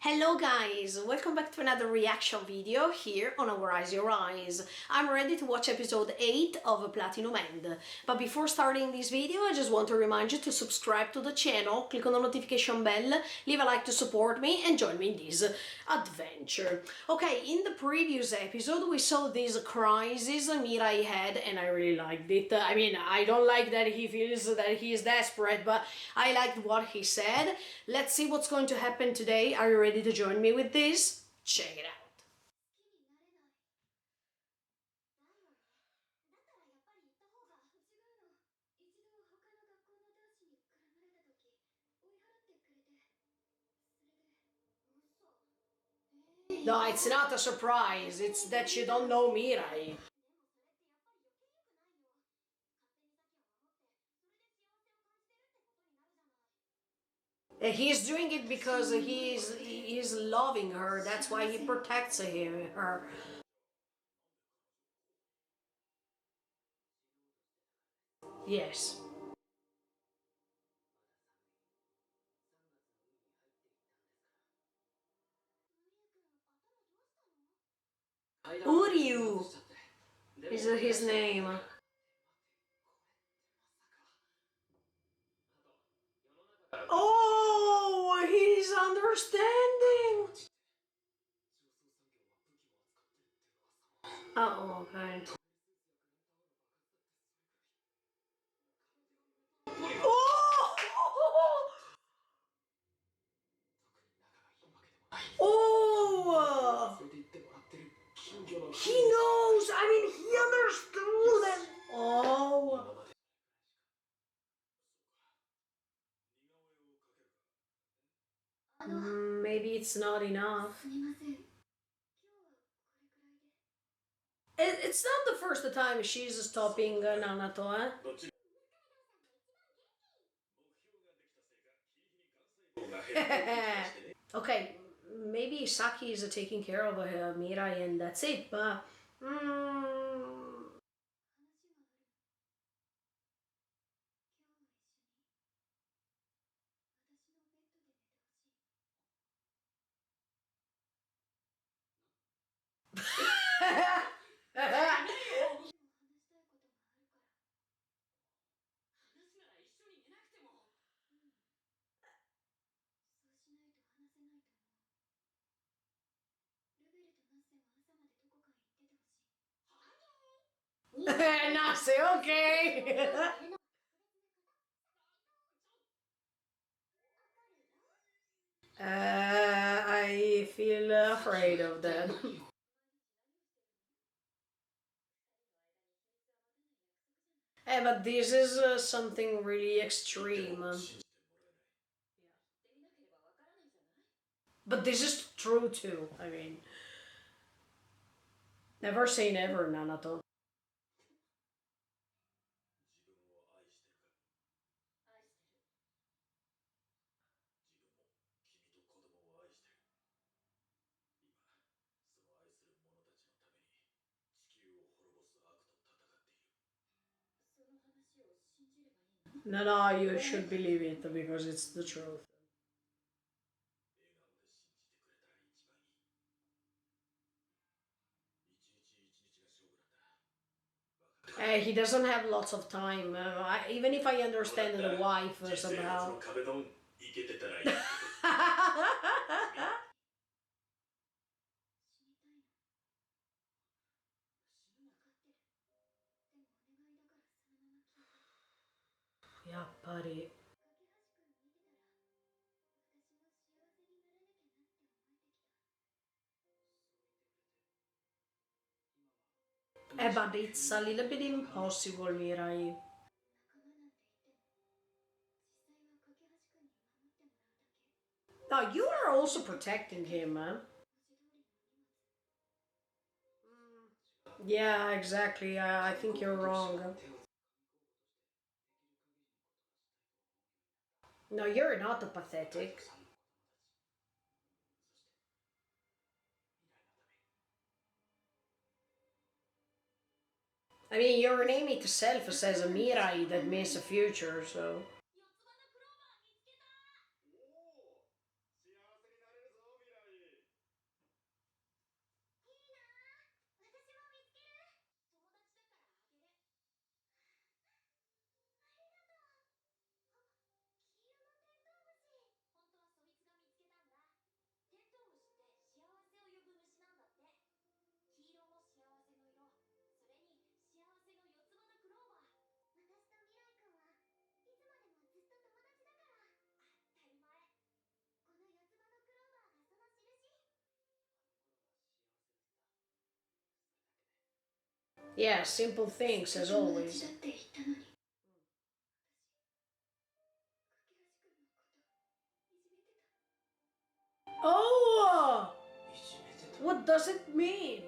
Hello guys, welcome back to another reaction video here on Our Eyes Your Eyes. I'm ready to watch episode 8 of Platinum End. But before starting this video, I just want to remind you to subscribe to the channel, click on the notification bell, leave a like to support me and join me in this adventure. Okay, in the previous episode we saw these crises Mirai had and I really liked it. I mean, I don't like that he feels that he is desperate, but I liked what he said. Let's see what's going to happen today. Are you ready to join me with this? Check it out. No, it's not a surprise. It's that you don't know Mirai. He's doing it because he's loving her. That's why he protects her. Yes. Uryu is his name. Oh, he's understanding. Oh, okay. Oh! Oh! He knows! I mean, he understood it! Oh! Maybe it's not enough. It's not the first time she's stopping Nanato, eh? Okay, maybe Saki is taking care of Mirai and that's it, but... Nase, okay! I feel afraid of that. But this is something really extreme. But this is true too, I mean. Never say never, Nanato. No, you should believe it because it's the truth. He doesn't have lots of time. Even if I understand the wife somehow. Yappari. But it's a little bit impossible, Mirai. Now, you are also protecting him, huh? Yeah, exactly. I think you're wrong. No, you're not pathetic. I mean, your name itself says Mirai, that means a future, so... Yeah, simple things as always. Oh! What does it mean?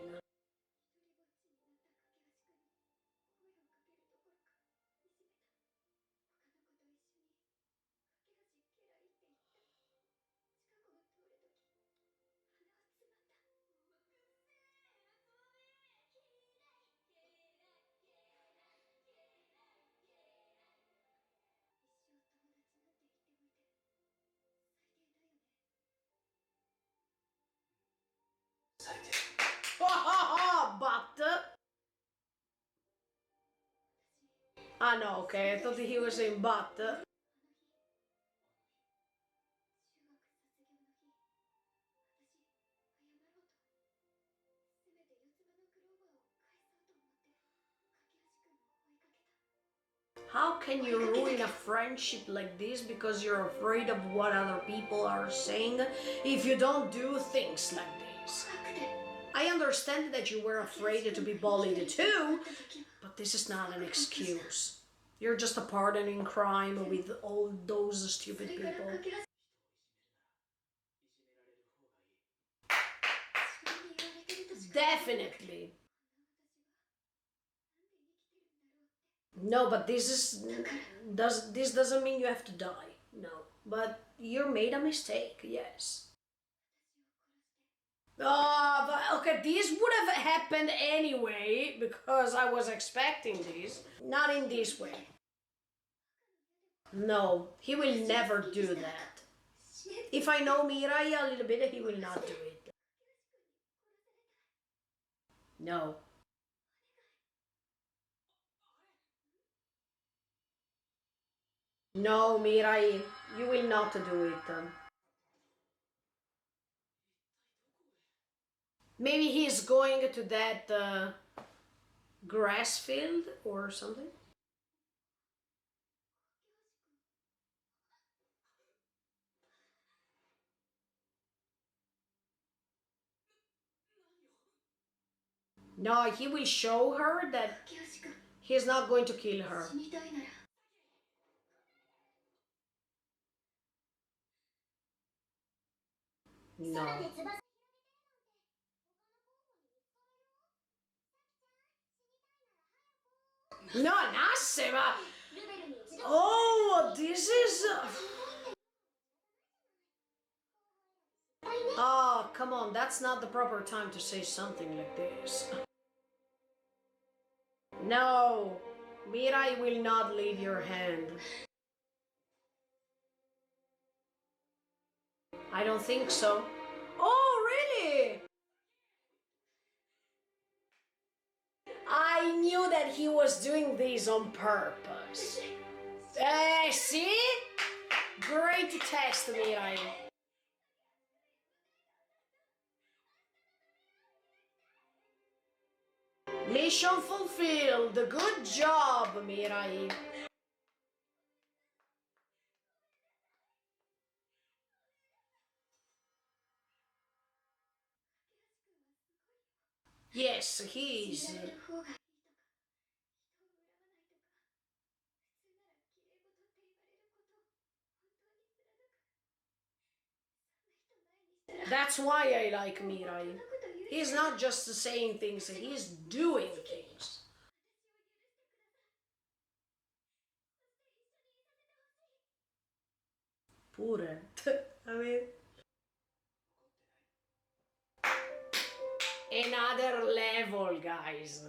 But ah no, okay, I thought he was saying but. How can you ruin a friendship like this because you're afraid of what other people are saying if you don't do things like this? I understand that you were afraid to be bullied too, but this is not an excuse. You're just a partner in crime with all those stupid people. Definitely. No, but this doesn't mean you have to die. No, but you made a mistake. Yes. But okay, this would have happened anyway because I was expecting this. Not in this way. No, he will never do that. If I know Mirai a little bit, he will not do it. No. No, Mirai, you will not do it. Maybe he's going to that grass field or something. No, he will show her that he's not going to kill her. No. No, Nasse, ma... Oh, this is... Oh, come on, that's not the proper time to say something like this. No, Mirai will not leave your hand. I don't think so. Oh, really? I knew that he was doing this on purpose. See? Great test, Mirai. Mission fulfilled. Good job, Mirai. Yes, he is. That's why I like Mirai. He's not just saying things, he's doing things. Pure. I mean... Another level, guys.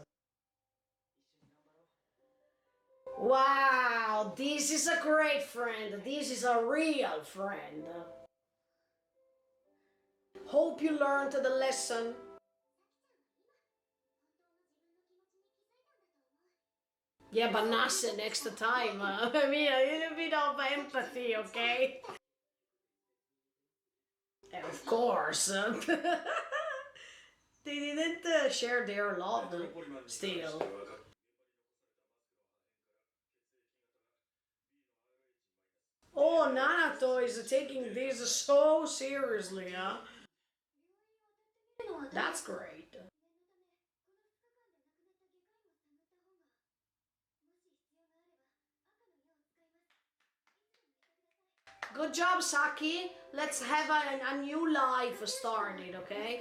Wow, this is a great friend. This is a real friend. Hope you learned the lesson. Yeah, but Nasse next time. I mean, a little bit of empathy, okay? Of course. They didn't share their love still. Oh, Nanato is taking this so seriously, huh? That's great. Good job, Saki. Let's have a new life started, okay?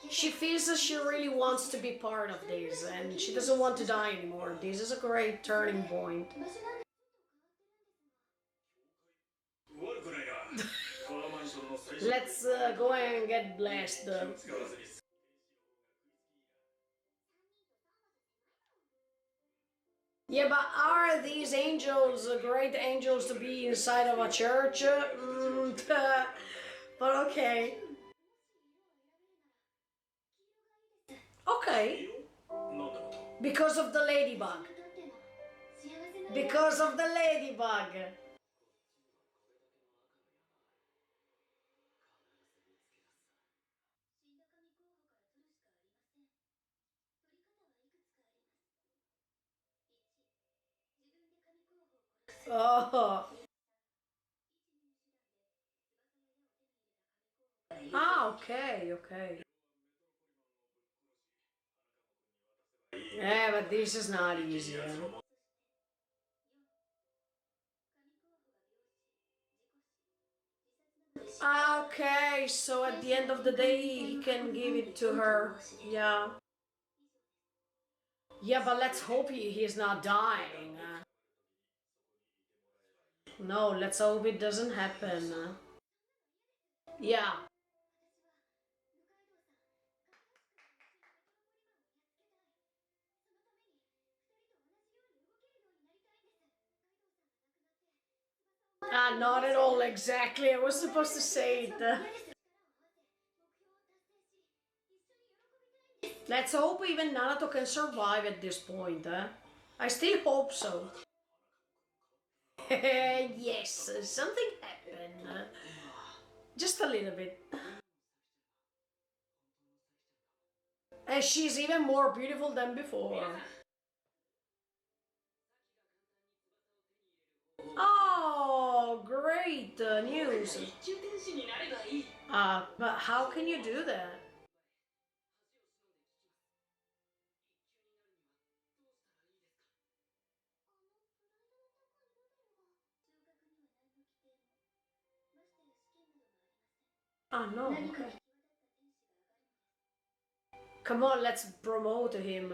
She feels that she really wants to be part of this and she doesn't want to die anymore. This is a great turning point. Let's go and get blessed. Yeah, but are these angels great angels to be inside of a church? But okay. Okay. Because of the ladybug. Because of the ladybug. Oh. Ah, okay, okay. Yeah, but this is not easy. Okay, so at the end of the day, he can give it to her. Yeah. Yeah, but let's hope he's not dying. No, let's hope it doesn't happen. Yeah. Not at all exactly. I was supposed to say it. Let's hope even Nanato can survive at this point. I still hope so. Yes, something happened. Just a little bit. And she's even more beautiful than before. Oh, great news. But how can you do that? Oh, no, okay. Come on, let's promote him.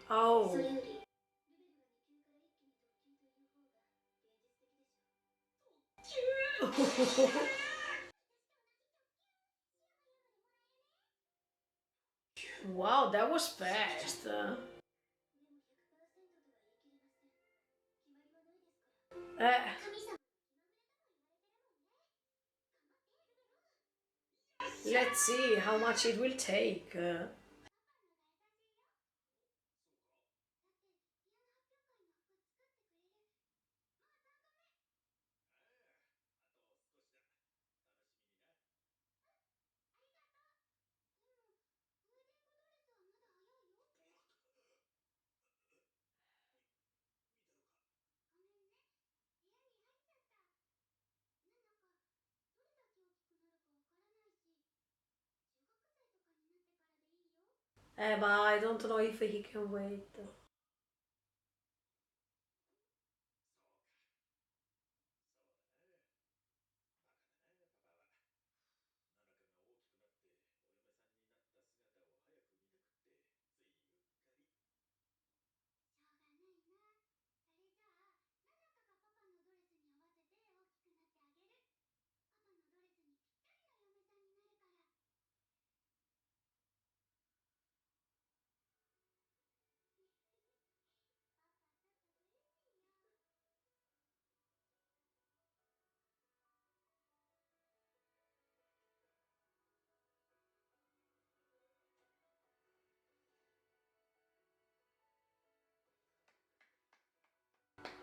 Oh. Wow, that was fast. Uh, let's see how much it will take. But I don't know if he can wait.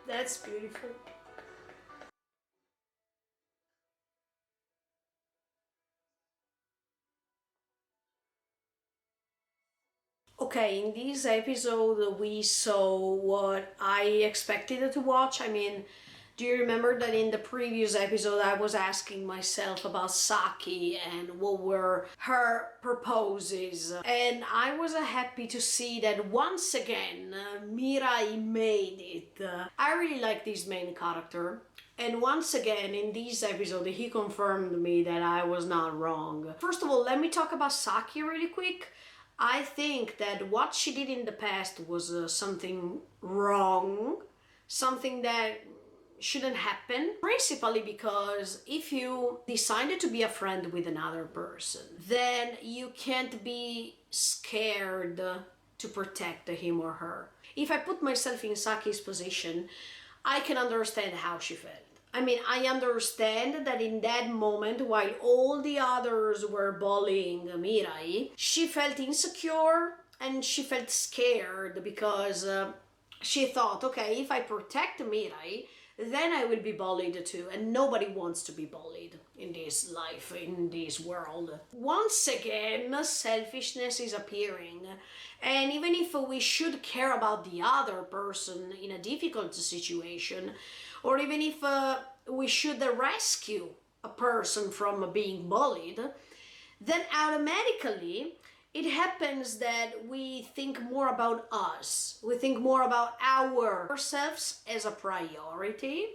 That's beautiful. Okay, in this episode we saw what I expected to watch. I mean, do you remember that in the previous episode I was asking myself about Saki and what were her proposes? And I was happy to see that once again Mirai made it. I really like this main character. And once again, in this episode, he confirmed me that I was not wrong. First of all, let me talk about Saki really quick. I think that what she did in the past was something wrong, something that shouldn't happen, principally because if you decided to be a friend with another person, then you can't be scared to protect him or her. If I put myself in Saki's position, I can understand how she felt. I mean, I understand that in that moment, while all the others were bullying Mirai, she felt insecure and she felt scared because she thought, okay, if I protect Mirai, then I will be bullied too, and nobody wants to be bullied in this life, in this world. Once again, selfishness is appearing, and even if we should care about the other person in a difficult situation, or even if we should rescue a person from being bullied, then automatically it happens that we think more about us. We think more about ourselves as a priority.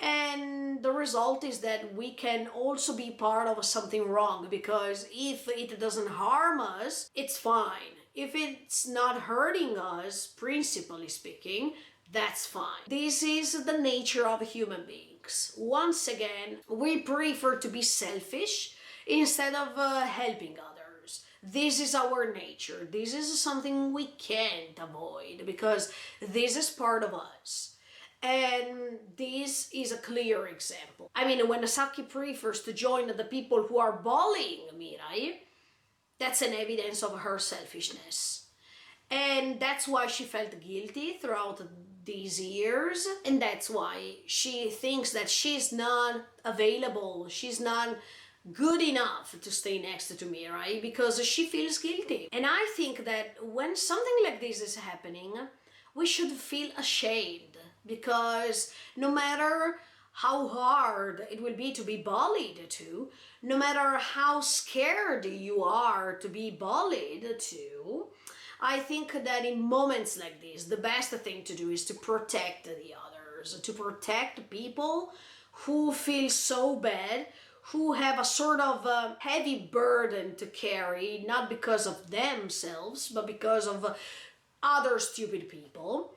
And the result is that we can also be part of something wrong, because if it doesn't harm us, it's fine. If it's not hurting us, principally speaking, that's fine. This is the nature of human beings. Once again, we prefer to be selfish instead of helping others. This is our nature. This is something we can't avoid because this is part of us. And this is a clear example. I mean, when Saki prefers to join the people who are bullying Mirai, that's an evidence of her selfishness. And that's why she felt guilty throughout these years. And that's why she thinks that she's not available, she's not good enough to stay next to Mirai because she feels guilty. And I think that when something like this is happening, we should feel ashamed, because no matter how hard it will be to be bullied to, no matter how scared you are to be bullied to, I think that in moments like this, the best thing to do is to protect the others, to protect people who feel so bad, who have a sort of heavy burden to carry, not because of themselves, but because of other stupid people.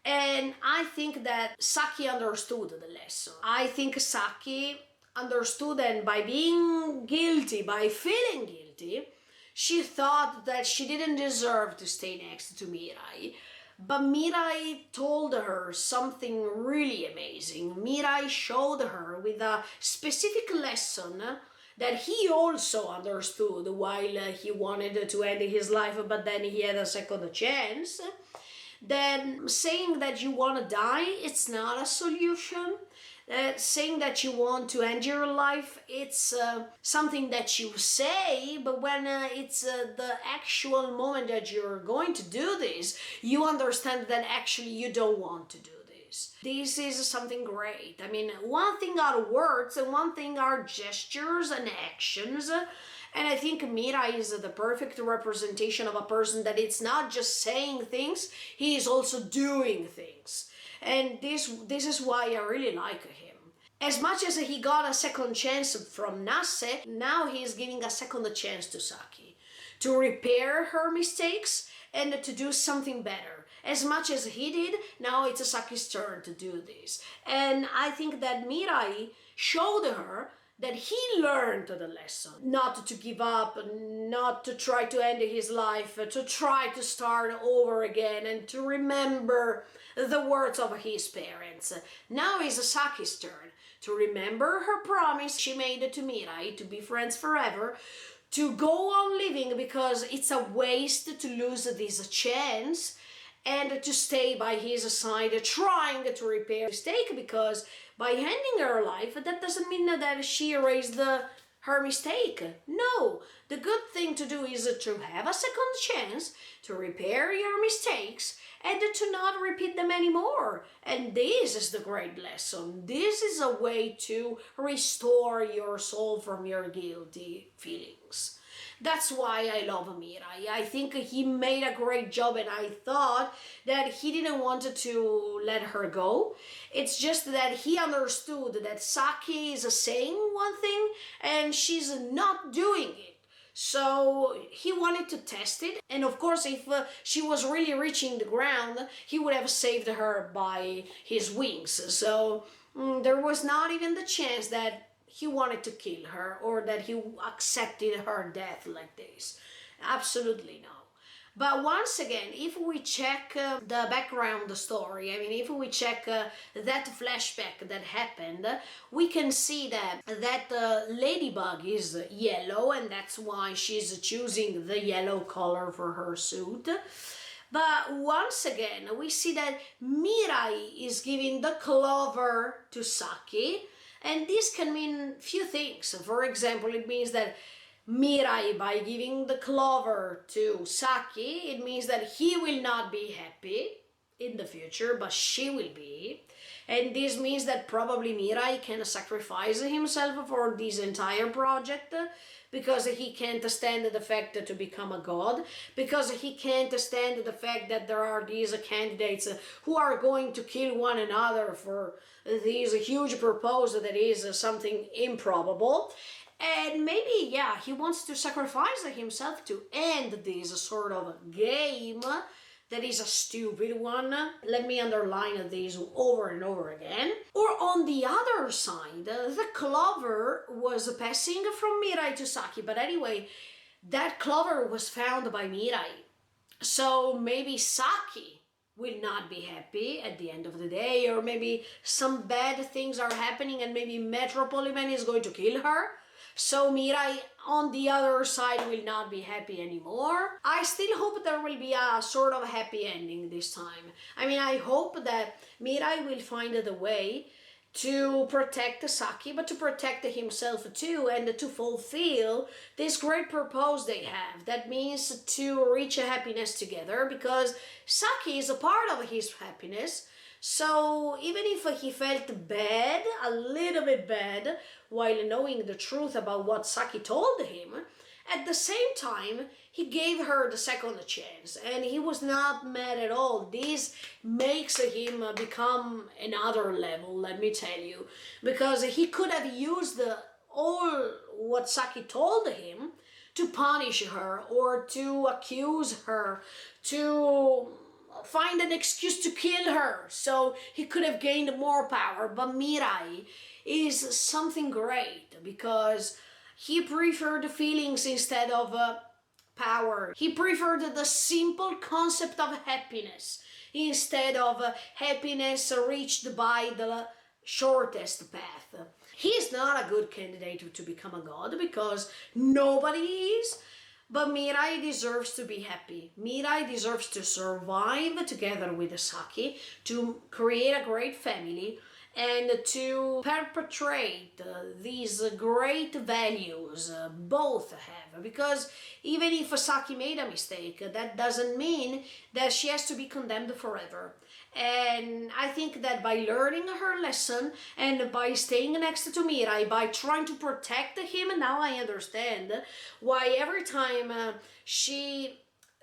And I think that Saki understood the lesson. I think Saki understood, and by being guilty, by feeling guilty, she thought that she didn't deserve to stay next to Mirai. But Mirai told her something really amazing. Mirai showed her with a specific lesson that he also understood while he wanted to end his life, but then he had a second chance. Then saying that you want to die, it's not a solution. Saying that you want to end your life, it's something that you say, but when it's the actual moment that you're going to do this, you understand that actually you don't want to do this. This is something great. I mean, one thing are words and one thing are gestures and actions. And I think Mirai is the perfect representation of a person that it's not just saying things, he is also doing things. And this is why I really like him. As much as he got a second chance from Nase, now he is giving a second chance to Saki to repair her mistakes and to do something better. As much as he did, now it's Saki's turn to do this. And I think that Mirai showed her that he learned the lesson, not to give up, not to try to end his life, to try to start over again and to remember the words of his parents. Now is Saki's turn to remember her promise she made to Mirai to be friends forever, to go on living because it's a waste to lose this chance, and to stay by his side trying to repair the mistake, because by ending her life, that doesn't mean that she erased her mistake. No, the good thing to do is to have a second chance to repair your mistakes and to not repeat them anymore. And this is the great lesson. This is a way to restore your soul from your guilty feelings. That's why I love Mirai. I think he made a great job, and I thought that he didn't want to let her go. It's just that he understood that Saki is saying one thing and she's not doing it. So he wanted to test it, and of course if she was really reaching the ground, he would have saved her by his wings. So there was not even the chance that he wanted to kill her or that he accepted her death like this. Absolutely no. But once again, if we check the background story, I mean, if we check that flashback that happened, we can see that Ladybug is yellow, and that's why she's choosing the yellow color for her suit. But once again, we see that Mirai is giving the clover to Saki, and this can mean few things. For example, it means that Mirai, by giving the clover to Saki, it means that he will not be happy in the future, but she will be. And this means that probably Mirai can sacrifice himself for this entire project, because he can't stand the fact to become a god, because he can't stand the fact that there are these candidates who are going to kill one another for this huge proposal that is something improbable. And maybe, yeah, he wants to sacrifice himself to end this sort of game that is a stupid one. Let me underline this over and over again. Or on the other side, the clover was passing from Mirai to Saki, but anyway, that clover was found by Mirai. So maybe Saki will not be happy at the end of the day, or maybe some bad things are happening and maybe Metro Poliman is going to kill her. So Mirai on the other side will not be happy anymore. I still hope there will be a sort of happy ending this time. I mean, I hope that Mirai will find the way to protect Saki, but to protect himself too, and to fulfill this great purpose they have. That means to reach a happiness together, because Saki is a part of his happiness. So even if he felt bad, a little bit bad, while knowing the truth about what Saki told him, at the same time, he gave her the second chance, and he was not mad at all. This makes him become another level, let me tell you, because he could have used all what Saki told him to punish her or to accuse her, to find an excuse to kill her, so he could have gained more power. But Mirai is something great, because he preferred feelings instead of power. He preferred the simple concept of happiness instead of happiness reached by the shortest path. He is not a good candidate to become a god, because nobody is. But Mirai deserves to be happy. Mirai deserves to survive together with Saki, to create a great family, and to perpetrate these great values both have. Because even if Saki made a mistake, that doesn't mean that she has to be condemned forever. And I think that by learning her lesson and by staying next to Mirai, by trying to protect him, now I understand why every time she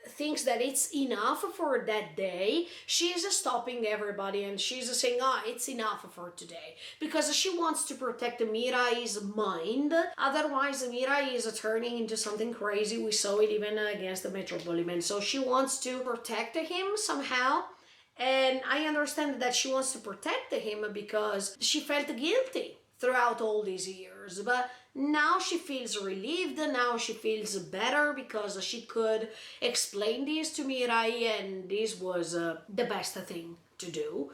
thinks that it's enough for that day, she's stopping everybody and she's saying, it's enough for today, because she wants to protect Mirai's mind. Otherwise Mirai is turning into something crazy. We saw it even against the Metro Poliman. So she wants to protect him somehow, and I understand that she wants to protect him because she felt guilty throughout all these years. But now she feels relieved, now she feels better, because she could explain this to Mirai, and this was the best thing to do.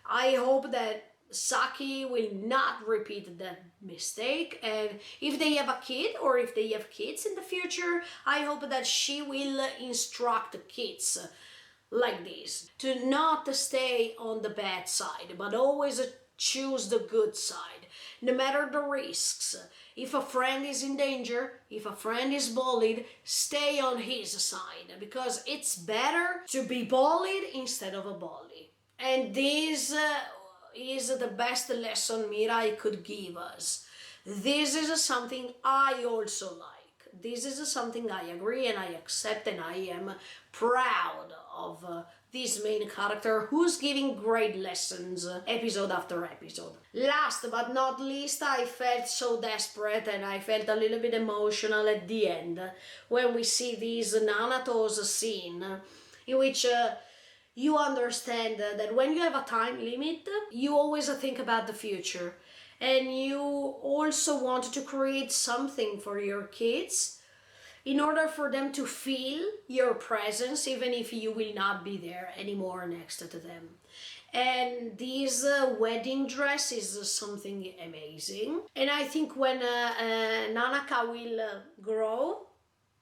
I hope that Saki will not repeat that mistake, and if they have a kid or if they have kids in the future, I hope that she will instruct the kids like this, to not stay on the bad side, but always choose the good side, no matter the risks. If a friend is in danger, if a friend is bullied, stay on his side, because it's better to be bullied instead of a bully. And this is the best lesson Mirai could give us. This is something I also like. This is something I agree and I accept, and I am proud of this main character who's giving great lessons episode after episode. Last but not least, I felt so desperate and I felt a little bit emotional at the end when we see this Nanato's scene in which you understand that when you have a time limit, you always think about the future. And you also want to create something for your kids in order for them to feel your presence, even if you will not be there anymore next to them. And this wedding dress is something amazing. And I think when Nanaka will grow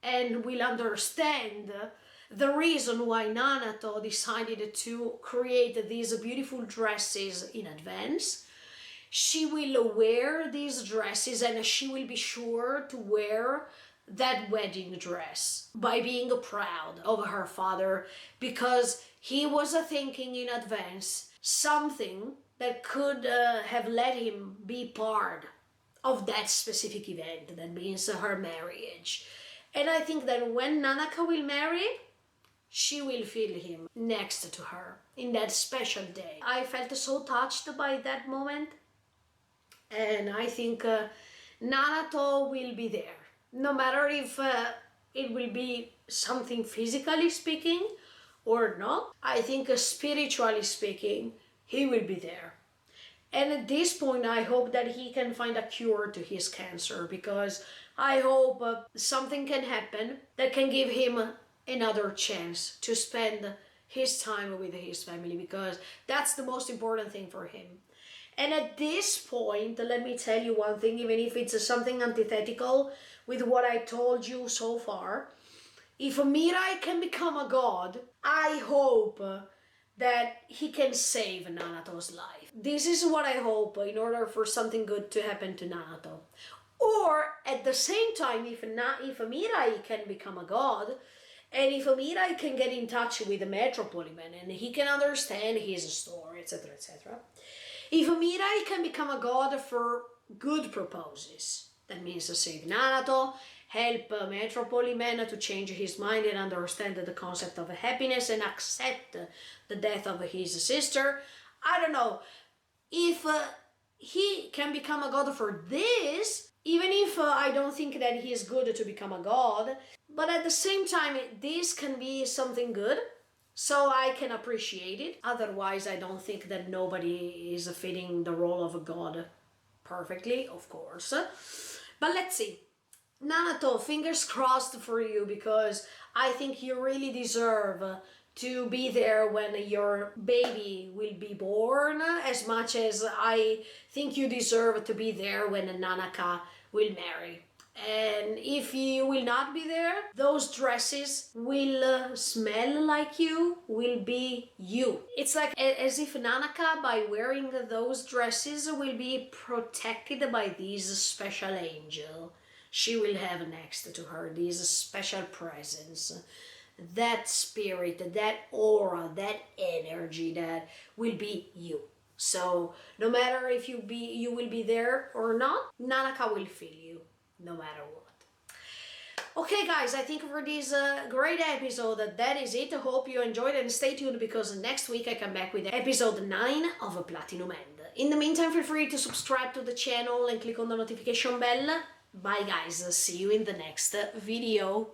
and will understand the reason why Nanato decided to create these beautiful dresses in advance, she will wear these dresses and she will be sure to wear that wedding dress by being proud of her father, because he was thinking in advance something that could have let him be part of that specific event, that means her marriage. And I think that when Nanaka will marry, she will feel him next to her in that special day. I felt so touched by that moment. And I think Nanato will be there. No matter if it will be something physically speaking or not, I think spiritually speaking, he will be there. And at this point, I hope that he can find a cure to his cancer, because I hope something can happen that can give him another chance to spend his time with his family, because that's the most important thing for him. And at this point, let me tell you one thing, even if it's something antithetical with what I told you so far. If Mirai can become a god, I hope that he can save Nanato's life. This is what I hope in order for something good to happen to Nanato. Or at the same time, if Mirai can become a god, and if Mirai can get in touch with the Metro Polyman and he can understand his story, etc., etc., if Mirai can become a god for good purposes, that means to save Nanato, help Metro Polyman to change his mind and understand the concept of happiness and accept the death of his sister, I don't know, if he can become a god for this, even if I don't think that he is good to become a god, but at the same time, this can be something good, so I can appreciate it. Otherwise, I don't think that nobody is fitting the role of a god perfectly, of course. But let's see. Nanato, fingers crossed for you, because I think you really deserve to be there when your baby will be born, as much as I think you deserve to be there when Nanaka will marry. And if you will not be there, those dresses will smell like you, will be you. It's like as if Nanaka, by wearing those dresses, will be protected by this special angel she will have next to her, this special presence, that spirit, that aura, that energy that will be you. So no matter if you will be there or not, Nanaka will feel you no matter what. Okay guys, I think for this great episode, that is it. I hope you enjoyed, and stay tuned, because next week I come back with episode 9 of Platinum End. In the meantime, feel free to subscribe to the channel and click on the notification bell. Bye guys, see you in the next video.